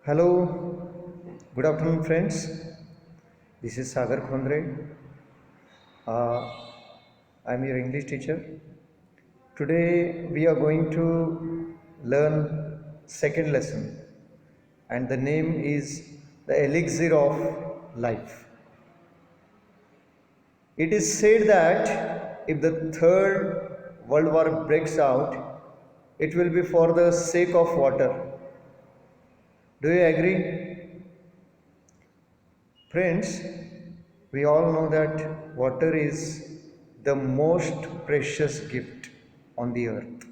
Hello, good afternoon, friends. This is Sagar. Uh, I'm your English teacher. Today we are going to learn second lesson, and the name is the Elixir of Life. It is said that if the third world war breaks out, it will be for the sake of water. Do you agree? Friends, we all know that water is the most precious gift on the earth,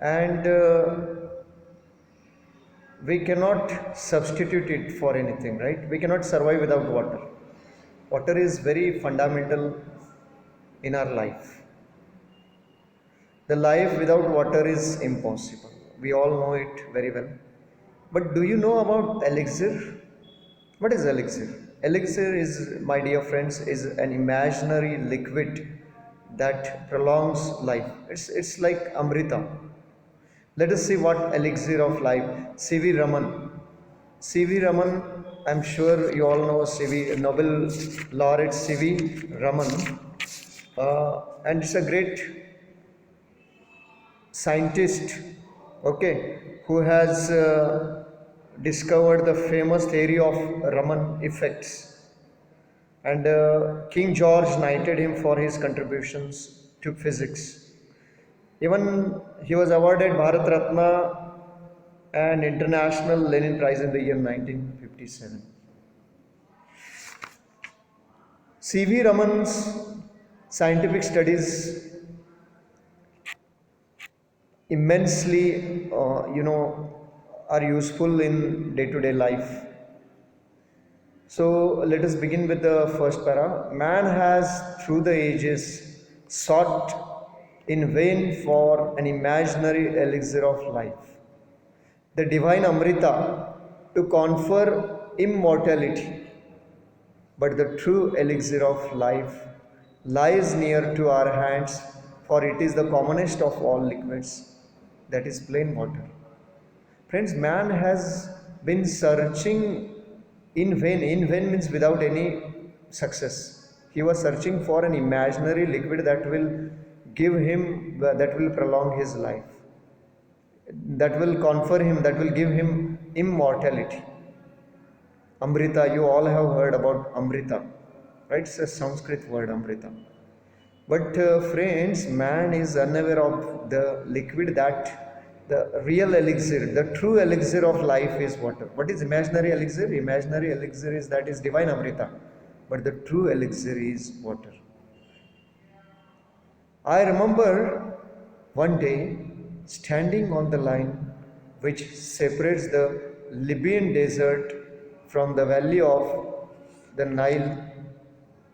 and we cannot substitute it for anything, right? We cannot survive without water. Water is very fundamental in our life. The life without water is impossible. We all know it very well. But do you know about elixir? What is elixir? Elixir is, my dear friends, is an imaginary liquid that prolongs life. It's like Amrita. Let us see what elixir of life. C.V. Raman. C.V. Raman, I'm sure you all know C.V. Nobel laureate C.V. Raman. And it's a great scientist, okay, who has discovered the famous theory of Raman effects. And King George knighted him for his contributions to physics. Even he was awarded Bharat Ratna and International Lenin Prize in the year 1957. C.V. Raman's scientific studies immensely, are useful in day-to-day life. So let us begin with the first para. Man has, through the ages, sought in vain for an imaginary elixir of life, the divine Amrita, to confer immortality. But the true elixir of life lies near to our hands, for it is the commonest of all liquids, that is plain water. Friends, man has been searching in vain. In vain means without any success. He was searching for an imaginary liquid that will give him, that will prolong his life, that will confer him, that will give him immortality. Amrita, you all have heard about Amrita, right? It's a Sanskrit word, Amrita. But friends, man is unaware of the liquid that the real elixir, the true elixir of life is water. What is imaginary elixir? Imaginary elixir is that is divine Amrita, but the true elixir is water. I remember one day standing on the line which separates the Libyan desert from the valley of the Nile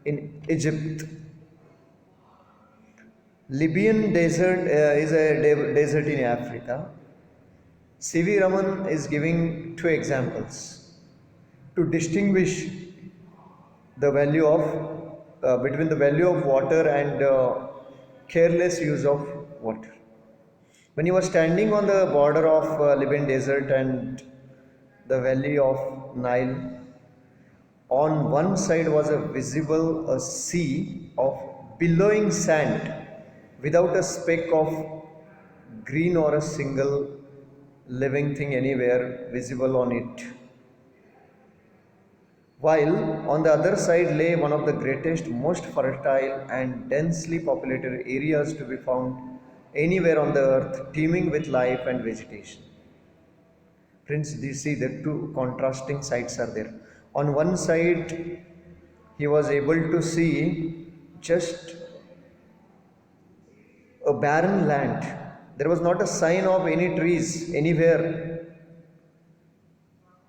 in Egypt. Libyan desert is a desert in Africa. C.V. Raman is giving two examples to distinguish the value of between the value of water and careless use of water. When he was standing on the border of Libyan desert and the valley of Nile, on one side was a visible a sea of billowing sand without a speck of green or a single living thing anywhere visible on it. While on the other side lay one of the greatest, most fertile and densely populated areas to be found anywhere on the earth, teeming with life and vegetation. Friends, you see the two contrasting sides are there. On one side, he was able to see just a barren land. There was not a sign of any trees anywhere.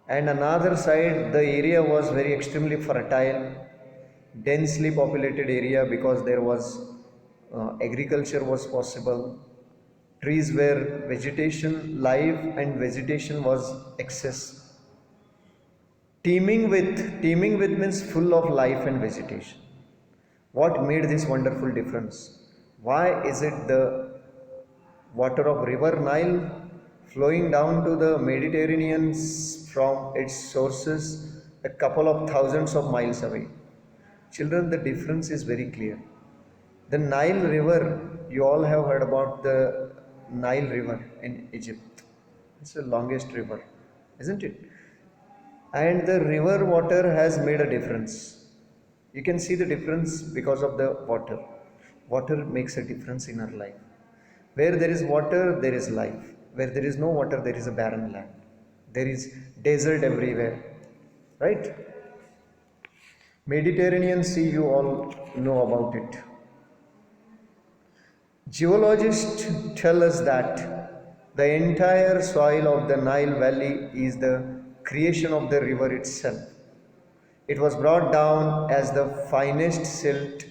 And another side, the area was very extremely fertile, densely populated area because there was agriculture was possible. Trees were vegetation, life and vegetation was excess. Teeming with means full of life and vegetation. What made this wonderful difference? Why is it the water of river Nile flowing down to the Mediterranean from its sources a couple of thousands of miles away. Children, the difference is very clear. The Nile River, you all have heard about the Nile River in Egypt. It's the longest river, isn't it? And the river water has made a difference. You can see the difference because of the water. Water makes a difference in our life. Where there is water, there is life. Where there is no water, there is a barren land. There is desert everywhere. Right? Mediterranean Sea, you all know about it. Geologists tell us that the entire soil of the Nile Valley is the creation of the river itself. It was brought down as the finest silt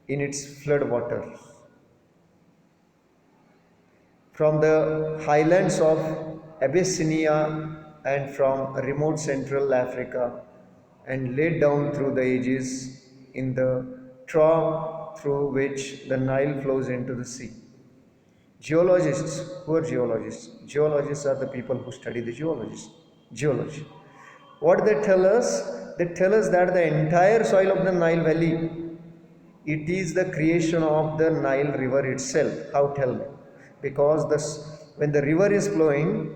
in its flood waters. From the highlands of Abyssinia and from remote Central Africa and laid down through the ages in the trough through which the Nile flows into the sea. Geologists, who are geologists? Geologists are the people who study the geology. What they tell us? They tell us that the entire soil of the Nile Valley, it is the creation of the Nile River itself. How tell me? Because when the river is flowing,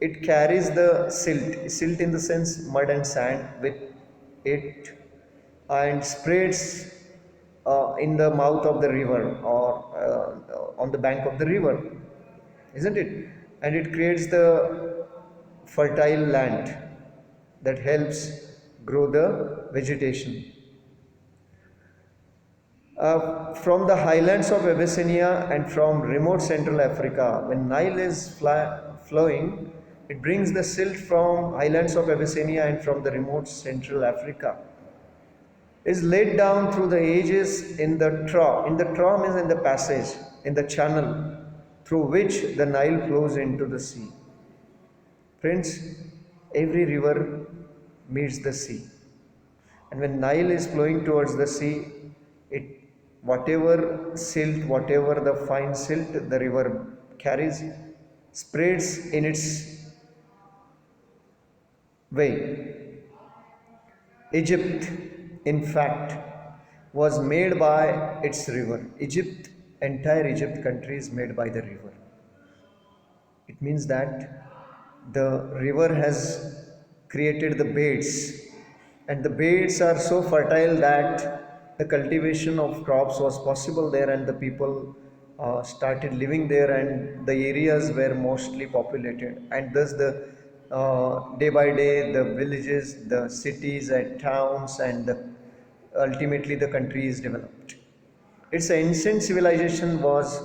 it carries the silt in the sense mud and sand with it, and spreads in the mouth of the river or on the bank of the river, isn't it? And it creates the fertile land that helps grow the vegetation. From the highlands of Abyssinia and from remote Central Africa, when Nile is flowing, it brings the silt from highlands of Abyssinia and from the remote Central Africa. Is laid down through the ages in the trough. In the trough means in the passage, in the channel through which the Nile flows into the sea. Friends, every river meets the sea. And when Nile is flowing towards the sea, whatever silt, whatever the fine silt the river carries, spreads in its way. Egypt, in fact, was made by its river. Entire Egypt country is made by the river. It means that the river has created the beds, and the beds are so fertile that the cultivation of crops was possible there, and the people started living there, and the areas were mostly populated, and thus the day by day the villages, the cities and towns, and ultimately the country is developed. Its ancient civilization was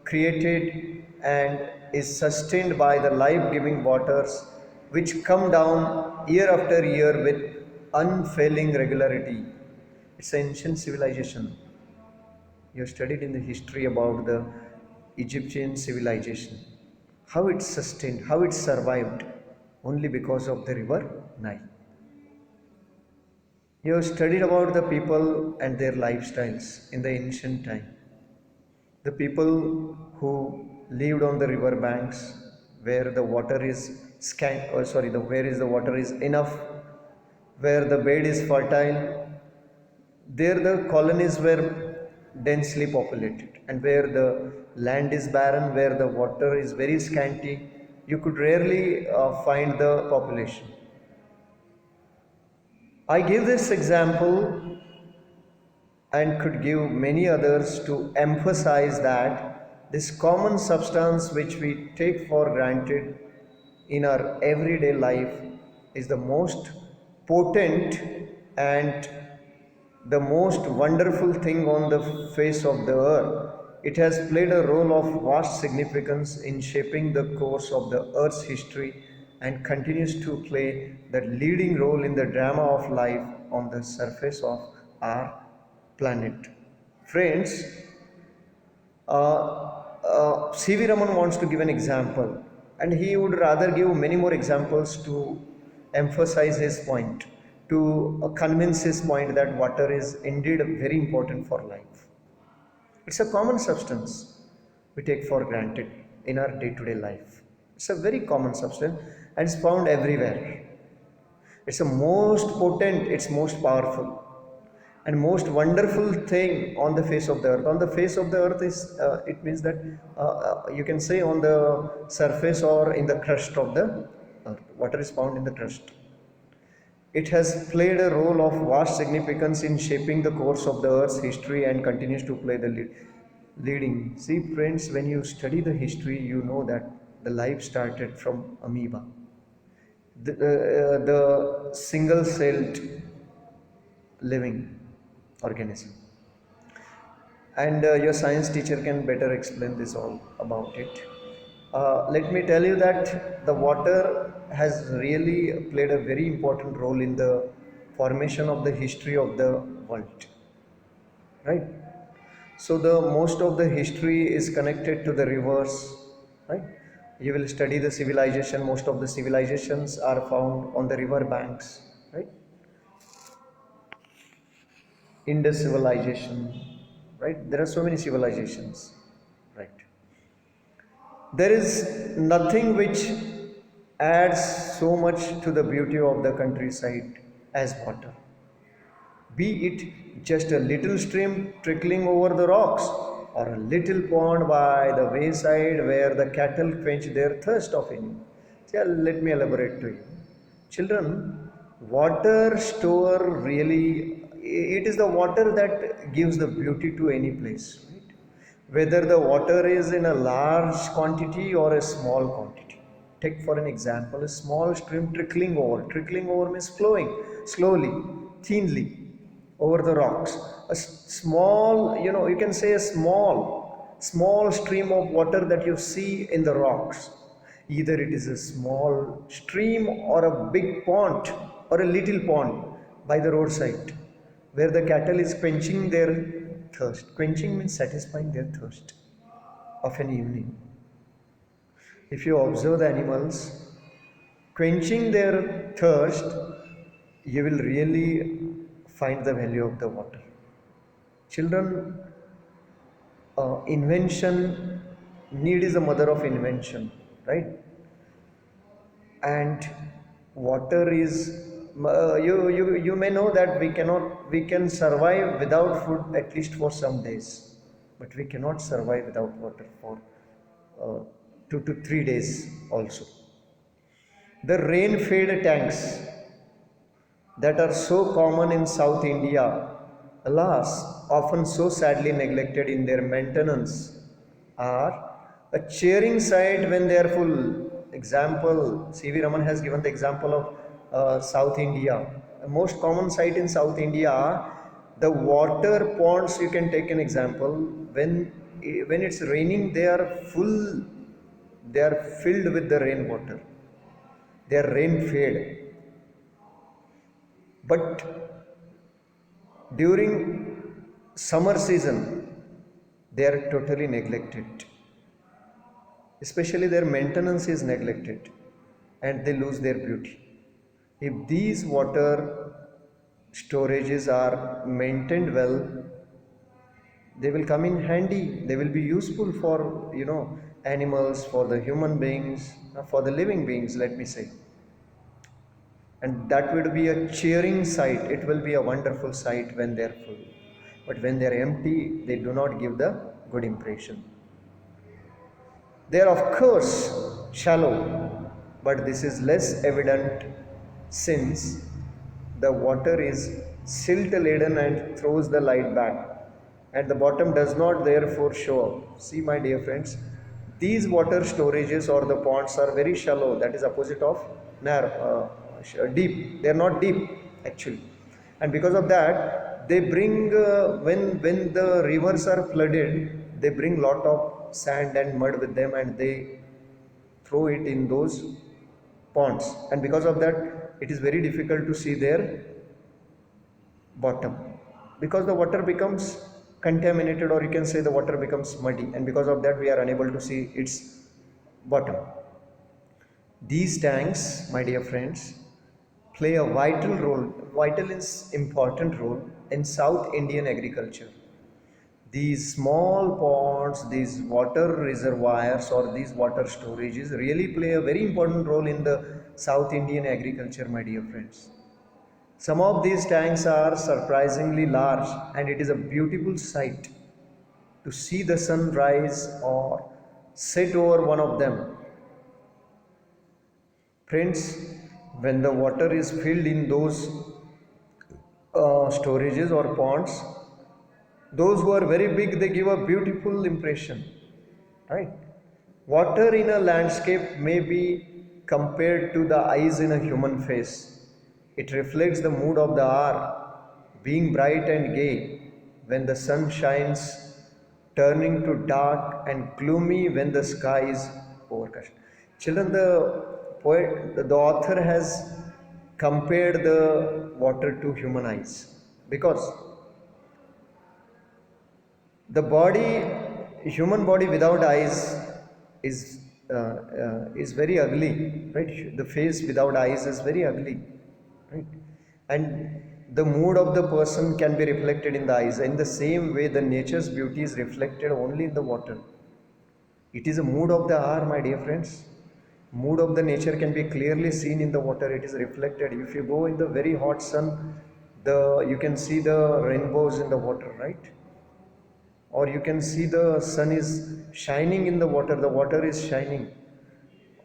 created and is sustained by the life-giving waters which come down year after year with unfailing regularity. It's an ancient civilization. You have studied in the history about the Egyptian civilization, how it sustained, how it survived, only because of the river Nile. You have studied about the people and their lifestyles in the ancient time. The people who lived on the river banks, where the water is where the water is enough, where the bed is fertile, there the colonies were densely populated, and where the land is barren, where the water is very scanty, you could rarely find the population. I give this example and could give many others to emphasize that this common substance which we take for granted in our everyday life is the most potent and the most wonderful thing on the face of the earth. It has played a role of vast significance in shaping the course of the earth's history and continues to play the leading role in the drama of life on the surface of our planet. Friends, C.V. Raman wants to give an example, and he would rather give many more examples to emphasize his point, to convince his point that water is indeed very important for life. It's a common substance we take for granted in our day to day life. It's a very common substance and it's found everywhere. It's the most potent, it's most powerful and most wonderful thing on the face of the earth. On the face of the earth is, it means that you can say on the surface or in the crust of the earth. Water is found in the crust. It has played a role of vast significance in shaping the course of the earth's history and continues to play the leading. See, friends, when you study the history, you know that the life started from amoeba, the single celled living organism. And your science teacher can better explain this all about it. Let me tell you that the water has really played a very important role in the formation of the history of the world, right? So the most of the history is connected to the rivers, right? You will study the civilization. Most of the civilizations are found on the river banks, right? Indus civilization, right? There are so many civilizations, right? There is nothing which adds so much to the beauty of the countryside as water. Be it just a little stream trickling over the rocks or a little pond by the wayside where the cattle quench their thirst of it. Yeah, let me elaborate to you. Children, water store really, it is the water that gives the beauty to any place, right? Whether the water is in a large quantity or a small quantity. Take for an example a small stream trickling over. Trickling over means flowing slowly, thinly over the rocks. A small, you can say a small stream of water that you see in the rocks. Either it is a small stream or a big pond or a little pond by the roadside where the cattle is quenching their thirst. Quenching means satisfying their thirst of an evening. If you observe the animals quenching their thirst, you will really find the value of the water. Children, invention, need is the mother of invention, right? And water is, you may know that we can survive without food at least for some days, but we cannot survive without water for 2 to 3 days also. The rain fed tanks that are so common in South India, alas, often so sadly neglected in their maintenance, are a cheering sight when they are full. Example, C.V. Raman has given the example of South India. The most common sight in South India, the water ponds, you can take an example. When it's raining, they are full, they are filled with the rainwater. They are rain fed. But during summer season, they are totally neglected. Especially their maintenance is neglected and they lose their beauty. If these water storages are maintained well, they will come in handy. They will be useful for, animals, for the human beings, for the living beings, let me say. And that would be a cheering sight. It will be a wonderful sight when they are full. But when they are empty, they do not give the good impression. They are, of course, shallow, but this is less evident since the water is silt laden and throws the light back, and the bottom does not therefore show up. See, my dear friends, these water storages or the ponds are very shallow, that is opposite of narrow, deep. They are not deep actually, and because of that, they bring when the rivers are flooded, they bring lot of sand and mud with them, and they throw it in those ponds, and because of that, it is very difficult to see their bottom because the water becomes contaminated, or you can say the water becomes muddy, and because of that we are unable to see its bottom. These tanks, my dear friends, play a vital is important role in South Indian agriculture. These small ponds, these water reservoirs or these water storages really play a very important role in the South Indian agriculture, my dear friends. Some of these tanks are surprisingly large, and it is a beautiful sight to see the sun rise or set over one of them. Friends, when the water is filled in those storages or ponds, those who are very big, they give a beautiful impression, right? Water in a landscape may be compared to the eyes in a human face. It reflects the mood of the hour, being bright and gay when the sun shines, turning to dark and gloomy when the sky is overcast. Children, the author has compared the water to human eyes because the body, human body without eyes is is very ugly, right? The face without eyes is very ugly, right? And the mood of the person can be reflected in the eyes. In the same way, the nature's beauty is reflected only in the water. It is a mood of the hour, my dear friends. Mood of the nature can be clearly seen in the water. It is reflected. If you go in the very hot sun, the you can see the rainbows in the water, right? Or you can see the sun is shining in the water is shining.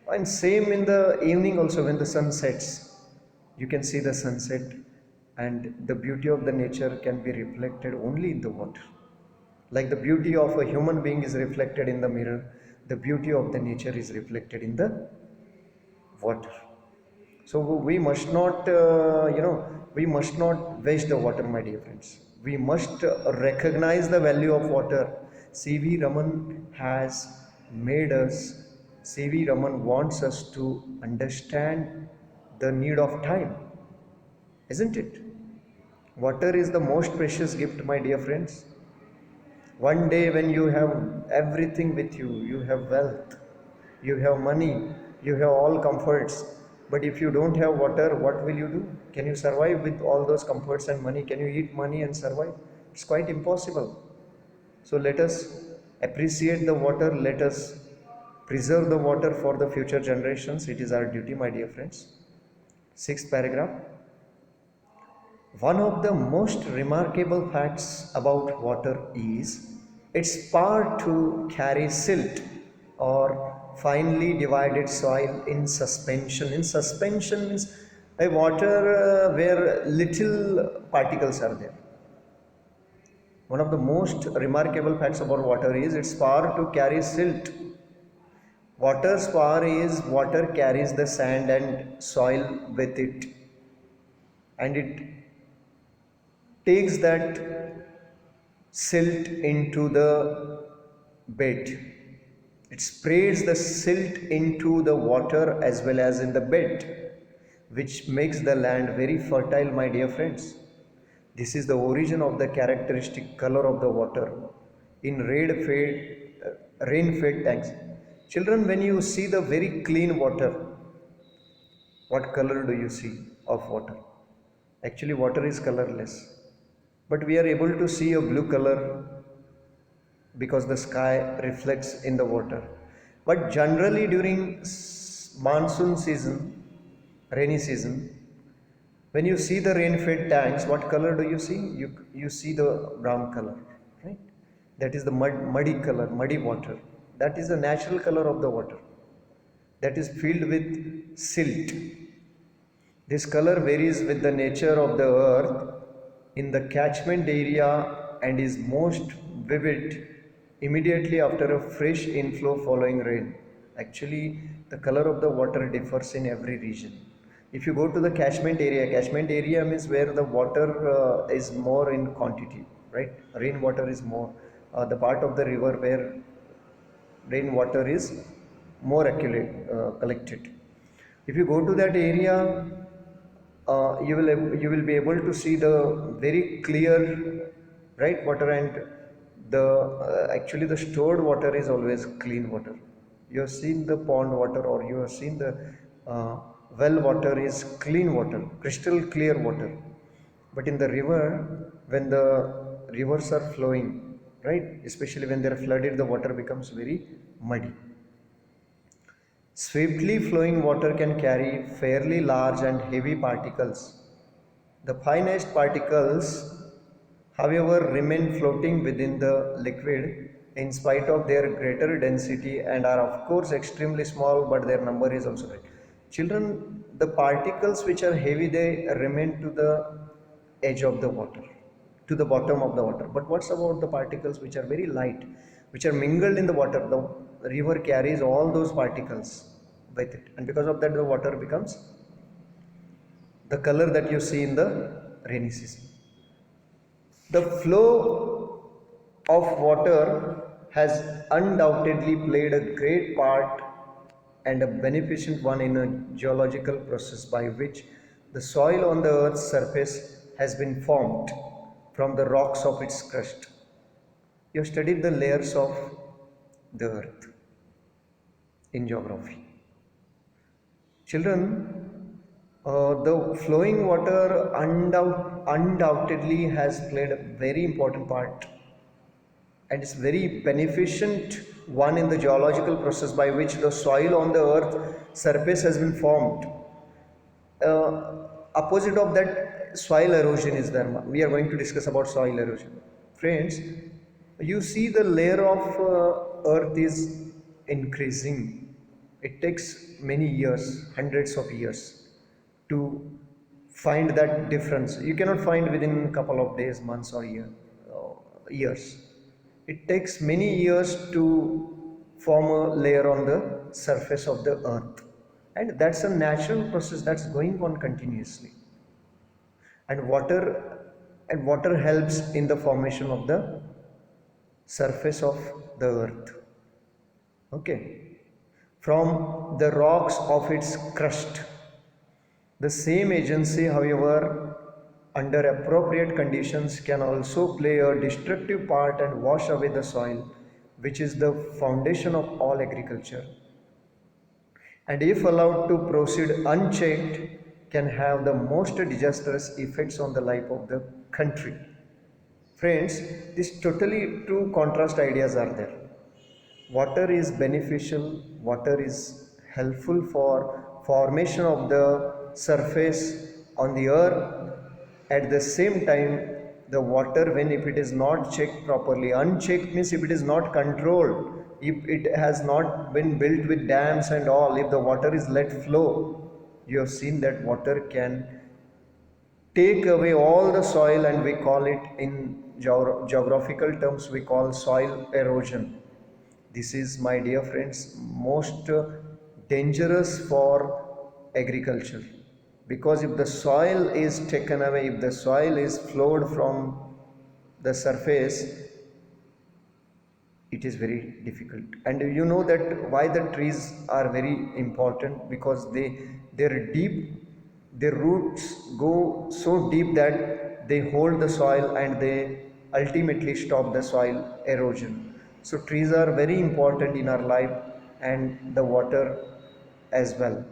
And same in the evening also, when the sun sets, you can see the sunset, and the beauty of the nature can be reflected only in the water. Like the beauty of a human being is reflected in the mirror, the beauty of the nature is reflected in the water. So we must not, we must not waste the water, my dear friends. We must recognize the value of water. C.V. Raman has made us, C.V. Raman wants us to understand the need of time, isn't it? Water is the most precious gift, my dear friends. One day when you have everything with you, you have wealth, you have money, you have all comforts. But if you don't have water, what will you do? Can you survive with all those comforts and money? Can you eat money and survive? It's quite impossible. So let us appreciate the water. Let us preserve the water for the future generations. It is our duty, my dear friends. Sixth paragraph. One of the most remarkable facts about water is its power to carry silt or finely divided soil in suspension. In suspension means a water where little particles are there. One of the most remarkable facts about water is its power to carry silt. Water's power is water carries the sand and soil with it, and it takes that silt into the bed. It spreads the silt into the water as well as in the bed, which makes the land very fertile, my dear friends. This is the origin of the characteristic color of the water in rain-fed tanks. Children, when you see the very clean water, what color do you see of water? Actually, water is colorless. But we are able to see a blue color because the sky reflects in the water. But generally during monsoon season, rainy season, when you see the rain-fed tanks, what color do you see? You see the brown color, right? That is the muddy color, muddy water. That is the natural color of the water. That is filled with silt. This color varies with the nature of the earth in the catchment area and is most vivid immediately after a fresh inflow following rain. Actually, the color of the water differs in every region. If you go to the catchment area means where the water is more in quantity, right? Rainwater is more. The part of the river where rainwater is more collected. If you go to that area, you will be able to see the very clear right water, and the actually the stored water is always clean water. You have seen the pond water, or you have seen the uh, well water is clean water, crystal clear water. But in the river, when the rivers are flowing, right? Especially when they are flooded, the water becomes very muddy. Swiftly flowing water can carry fairly large and heavy particles. The finest particles, however, remain floating within the liquid in spite of their greater density and are of course extremely small, but their number is also great. Children, the particles which are heavy, they remain to the edge of the water, to the bottom of the water. But what's about the particles which are very light, which are mingled in the water? The river carries all those particles with it, and because of that, the water becomes the color that you see in the rainy season. The flow of water has undoubtedly played a great part and a beneficent one in a geological process by which the soil on the earth's surface has been formed from the rocks of its crust. You have studied the layers of the earth in geography. Children, the flowing water undoubtedly has played a very important part, and it's very beneficent one in the geological process by which the soil on the earth surface has been formed. Opposite of that, soil erosion is there. We are going to discuss about soil erosion. Friends, you see the layer of earth is increasing. It takes many years, hundreds of years, to find that difference. You cannot find within a couple of days, months, or years. It takes many years to form a layer on the surface of the earth, and that's a natural process that's going on continuously. And water and water helps in the formation of the surface of the earth, okay, from the rocks of its crust. The same agency, however, under appropriate conditions, can also play a destructive part and wash away the soil, which is the foundation of all agriculture, and if allowed to proceed unchecked, can have the most disastrous effects on the life of the country. Friends, these totally two contrast ideas are there. Water is beneficial, water is helpful for formation of the surface on the earth. At the same time, the water, when if it is not checked properly, unchecked means if it is not controlled, if it has not been built with dams and all, if the water is let flow, you have seen that water can take away all the soil, and we call it in geographical terms, we call soil erosion. This is, my dear friends, most dangerous for agriculture, because if the soil is taken away, if the soil is flowed from the surface, it is very difficult. And you know that why the trees are very important, because their roots go so deep that they hold the soil and they ultimately stop the soil erosion. So trees are very important in our life, and the water as well.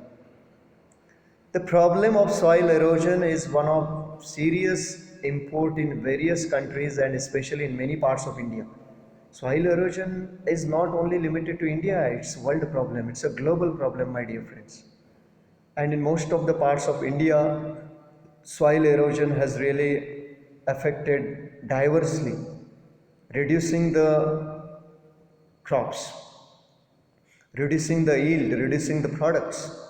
The problem of soil erosion is one of serious import in various countries, and especially in many parts of India. Soil erosion is not only limited to India, it's a world problem, it's a global problem, my dear friends. And in most of the parts of India, soil erosion has really affected diversely, reducing the crops, reducing the yield, reducing the products.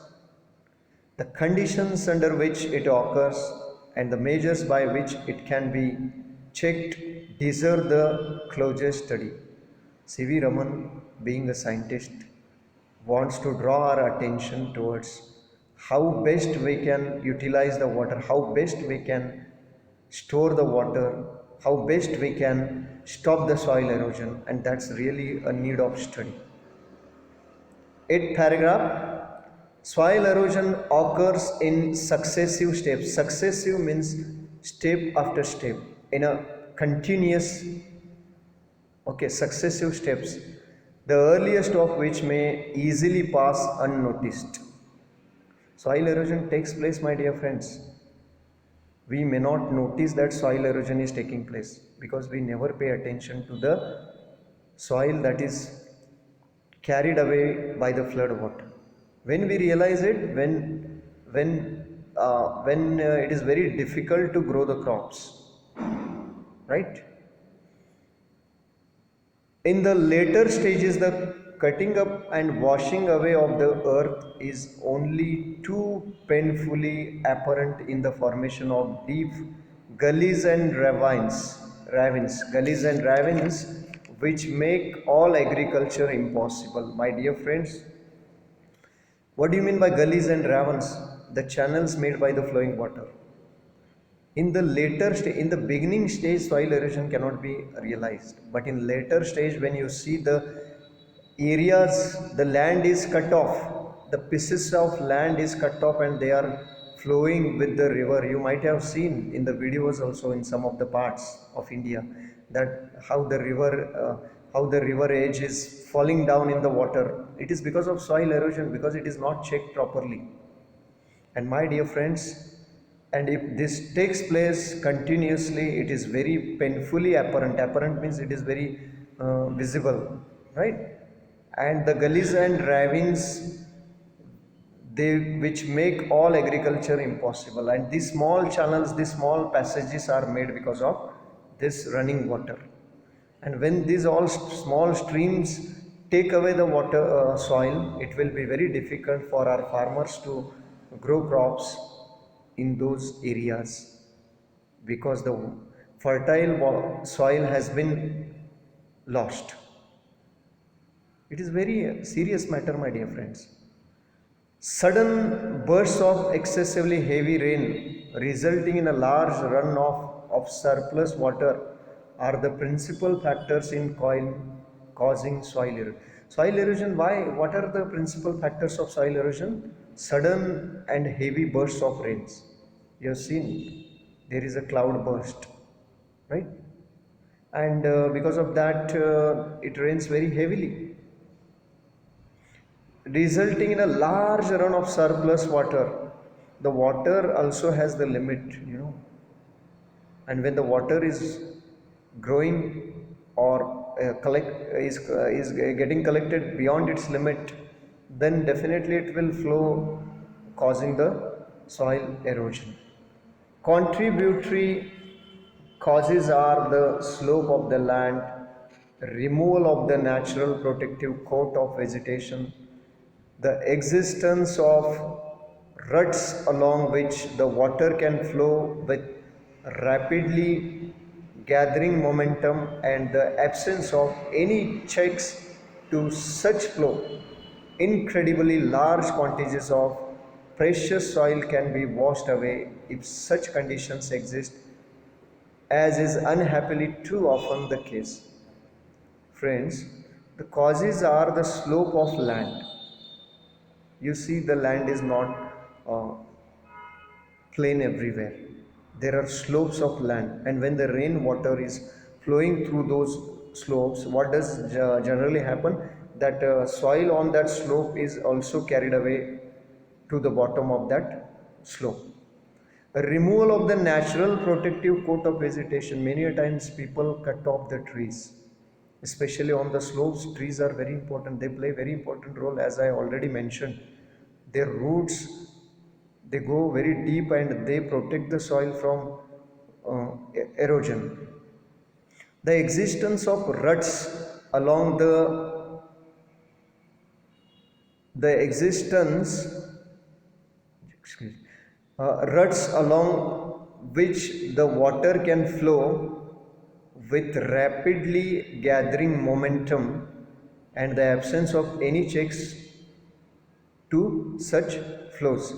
The conditions under which it occurs and the measures by which it can be checked deserve the closest study. C.V. Raman, being a scientist, wants to draw our attention towards how best we can utilize the water, how best we can store the water, how best we can stop the soil erosion, and that's really a need of study. 8th paragraph. Soil erosion occurs in successive steps. Successive means step after step, in a continuous, okay, successive steps, the earliest of which may easily pass unnoticed. Soil erosion takes place, my dear friends, We may not notice that soil erosion is taking place because we never pay attention to the soil that is carried away by the flood water. When we realize it, when it is very difficult to grow the crops, right? In the later stages, the cutting up and washing away of the earth is only too painfully apparent in the formation of deep gullies and ravines, which make all agriculture impossible. My dear friends, what do you mean by gullies and ravines? The channels made by the flowing water. In the later stage, in the beginning stage, soil erosion cannot be realized, but in later stage, when you see the areas, the land is cut off, the pieces of land is cut off and they are flowing with the river. You might have seen in the videos also in some of the parts of India that how the river edge is falling down in the water. It is because of soil erosion, because it is not checked properly. And my dear friends, and if this takes place continuously, it is very painfully apparent. Apparent means it is very visible, right? And the gullies and ravines, they which make all agriculture impossible. And these small channels, these small passages are made because of this running water. And when these all small streams take away the water soil, it will be very difficult for our farmers to grow crops in those areas because the fertile soil has been lost. It is very serious matter, my dear friends. Sudden bursts of excessively heavy rain resulting in a large runoff of surplus water are the principal factors in causing soil erosion. Soil erosion, why? What are the principal factors of soil erosion? Sudden and heavy bursts of rains. You have seen there is a cloud burst, right? And because of that, it rains very heavily, resulting in a large run of surplus water. The water also has the limit. And when the water is growing or is getting collected beyond its limit, then definitely it will flow, causing the soil erosion. Contributory causes are the slope of the land, removal of the natural protective coat of vegetation, the existence of ruts along which the water can flow with rapidly gathering momentum, and the absence of any checks to such flow. Incredibly large quantities of precious soil can be washed away if such conditions exist, as is unhappily too often the case. Friends, the causes are the slope of land. You see, the land is not uh, plain everywhere. There are slopes of land, and when the rain water is flowing through those slopes, what does generally happen? That soil on that slope is also carried away to the bottom of that slope. A removal of the natural protective coat of vegetation. Many a times people cut off the trees, especially on the slopes. Trees are very important. They play very important role, as I already mentioned. Their roots, they go very deep and they protect the soil from erosion. The existence of ruts along the existence excuse ruts along which the water can flow with rapidly gathering momentum, and the absence of any checks to such flows.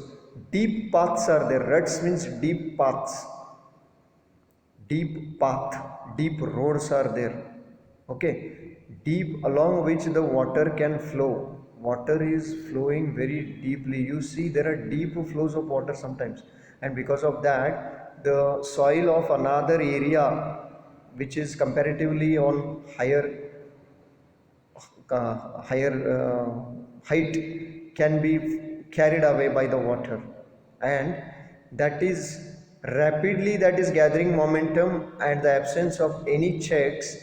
Deep paths are there. Ruts means deep paths, deep path, deep roads are there. Okay, deep along which the water can flow. Water is flowing very deeply. You see, there are deep flows of water sometimes, and because of that, the soil of another area, which is comparatively on higher height, can be carried away by the water, and that is rapidly, that is gathering momentum, and the absence of any checks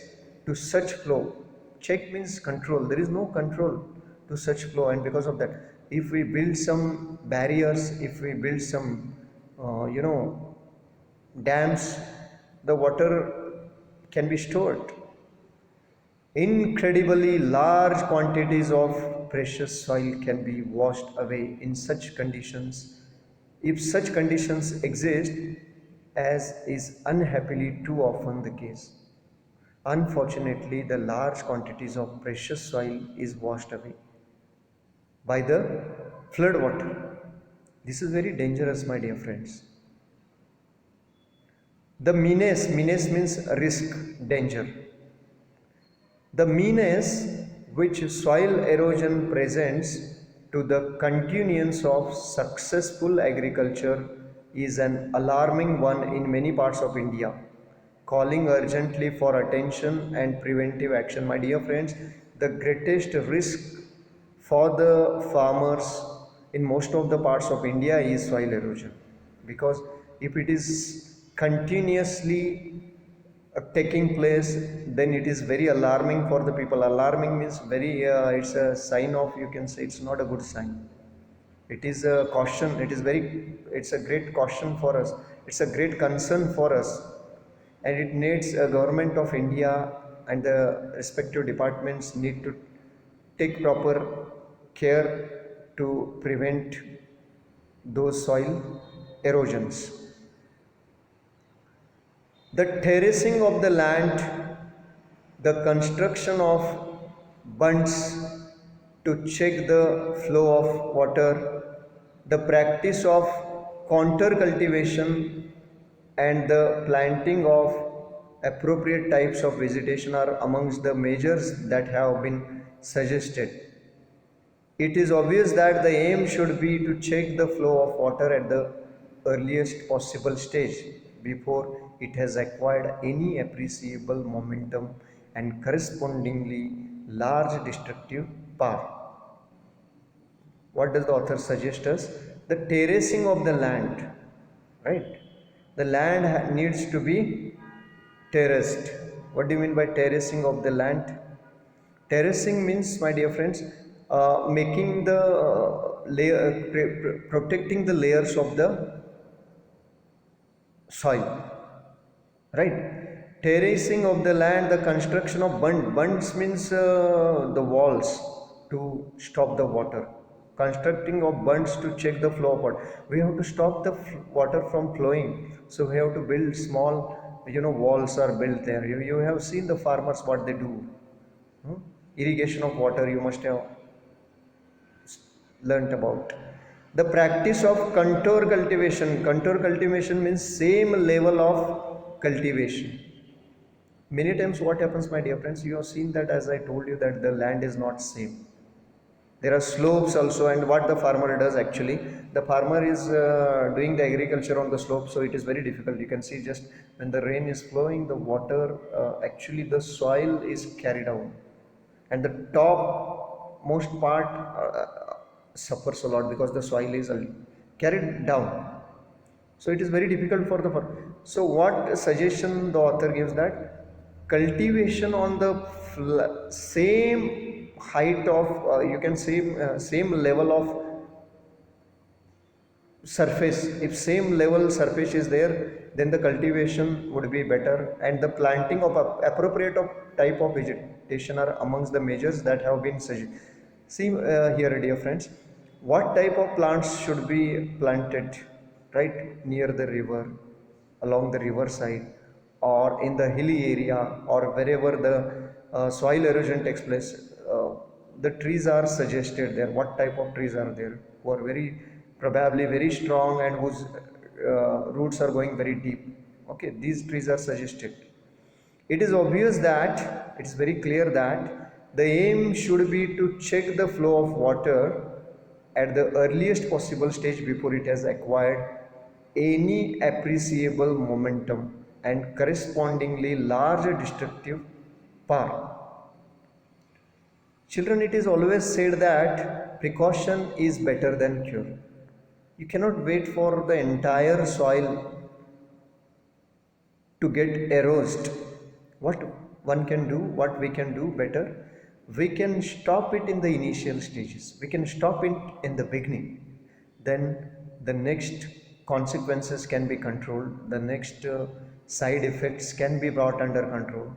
to such flow. Check means control. There is no control to such flow, and because of that, if we build some barriers, if we build some, dams, the water can be stored. Incredibly large quantities of precious soil can be washed away in such conditions. If such conditions exist, as is unhappily too often the case, unfortunately, the large quantities of precious soil is washed away by the flood water. This is very dangerous, my dear friends. The menace means risk, danger. The menace which soil erosion presents to the continuance of successful agriculture is an alarming one in many parts of India, calling urgently for attention and preventive action. My dear friends, the greatest risk for the farmers in most of the parts of India is soil erosion, because if it is continuously taking place, then it is very alarming for the people. Alarming means very, it's a sign of, you can say, it's not a good sign. It is a caution. It's a great caution for us. It's a great concern for us, and it needs a government of India and the respective departments need to take proper care to prevent those soil erosions. The terracing of the land, the construction of bunds to check the flow of water, the practice of contour cultivation, and the planting of appropriate types of vegetation are amongst the measures that have been suggested. It is obvious that the aim should be to check the flow of water at the earliest possible stage before it has acquired any appreciable momentum and correspondingly large destructive power. What does the author suggest us? The terracing of the land, right? The land needs to be terraced. What do you mean by terracing of the land? Terracing means, my dear friends, making the protecting the layers of the soil, right? Terracing of the land, the construction of bunds means the walls to stop the water. Constructing of bunds to check the flow of water. We have to stop the water from flowing, so we have to build small, walls are built there. You have seen the farmers what they do. Hmm? Irrigation of water, you must have learnt about. The practice of contour cultivation. Contour cultivation means same level of cultivation. Many times what happens, my dear friends, you have seen that, as I told you, that the land is not same. There are slopes also, and what the farmer does, actually the farmer is doing the agriculture on the slope, so it is very difficult. You can see, just when the rain is flowing, the water, actually the soil is carried down, and the top most part suffers a lot because the soil is carried down. So it is very difficult for the farmer. So what suggestion the author gives, that cultivation on the same height of, you can say, same level of surface. If same level surface is there, then the cultivation would be better, and the planting of appropriate of type of vegetation are amongst the measures that have been suggested. See, here, dear friends, what type of plants should be planted right near the river, along the river side, or in the hilly area, or wherever the soil erosion takes place. The trees are suggested there. What type of trees are there? Who are very probably very strong, and whose roots are going very deep. Okay, these trees are suggested. It is obvious that, it's very clear that the aim should be to check the flow of water at the earliest possible stage before it has acquired any appreciable momentum and correspondingly large destructive power. Children, it is always said that precaution is better than cure. You cannot wait for the entire soil to get erased. What one can do, what we can do better, we can stop it in the initial stages, we can stop it in the beginning. Then the next consequences can be controlled, the next side effects can be brought under control.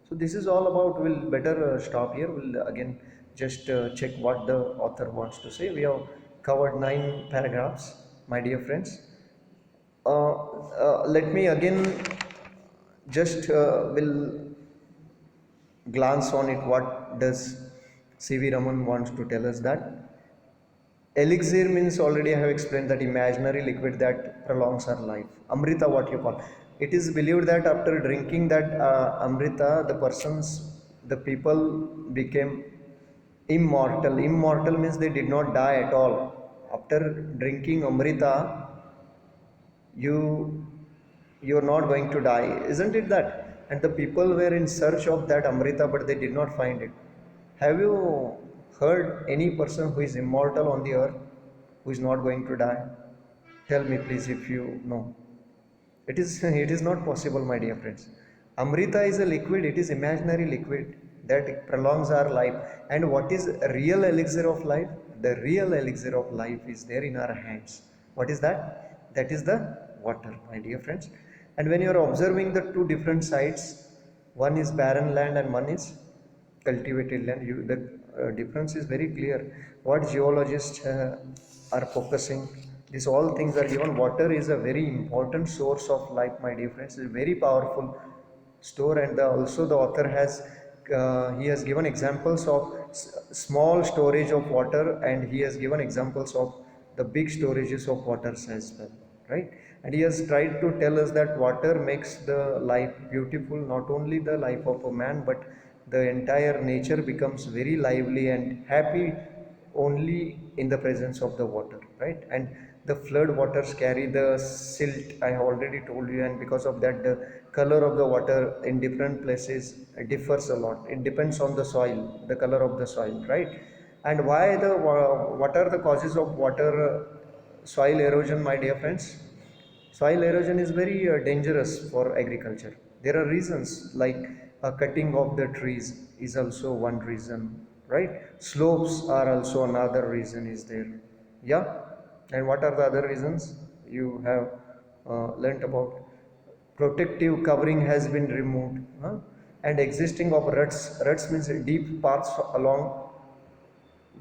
So this is all about, we'll better stop here, we'll again just check what the author wants to say. We have covered 9 paragraphs, my dear friends. Let me again just will glance on it. What does C.V. Raman wants to tell us? That elixir means, already I have explained, that imaginary liquid that prolongs our life. Amrita, what you call. It is believed that after drinking that Amrita, the people became immortal. Immortal means they did not die at all. After drinking Amrita, you you're not going to die, isn't it that? And the people were in search of that Amrita, but they did not find it. Have you heard any person who is immortal on the earth, who is not going to die? Tell me please if you know. It is not possible, my dear friends. Amrita is a liquid, it is imaginary liquid that prolongs our life. And what is real elixir of life? The real elixir of life is there in our hands. What is that? That is the water, my dear friends. And when you are observing the two different sides, one is barren land and one is cultivated land, the difference is very clear. What geologists are focusing, these all things are given. Water is a very important source of life, my dear friends. It's a very powerful store. And also the author has he has given examples of small storage of water, and he has given examples of the big storages of waters as well, right? And he has tried to tell us that water makes the life beautiful, not only the life of a man, but the entire nature becomes very lively and happy only in the presence of the water, right? And the flood waters carry the silt, I have already told you, and because of that the color of the water in different places differs a lot. It depends on the soil, the color of the soil, right? And why the what are the causes of water soil erosion, my dear friends? Soil erosion is very dangerous for agriculture. There are reasons like cutting of the trees is also one reason, right? Slopes are also another reason is there. Yeah. And what are the other reasons you have learnt about? Protective covering has been removed, huh? And existing of ruts. Ruts means deep paths along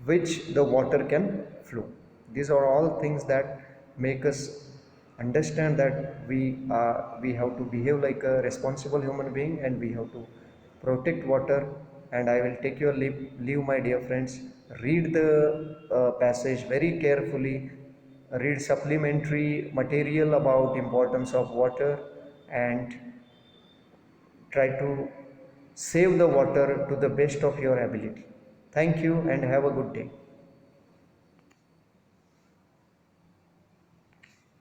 which the water can flow. These are all things that make us understand that we have to behave like a responsible human being, and we have to protect water. And I will take your leave, my dear friends. Read the passage very carefully. Read supplementary material about importance of water, and try to save the water to the best of your ability. Thank you and have a good day.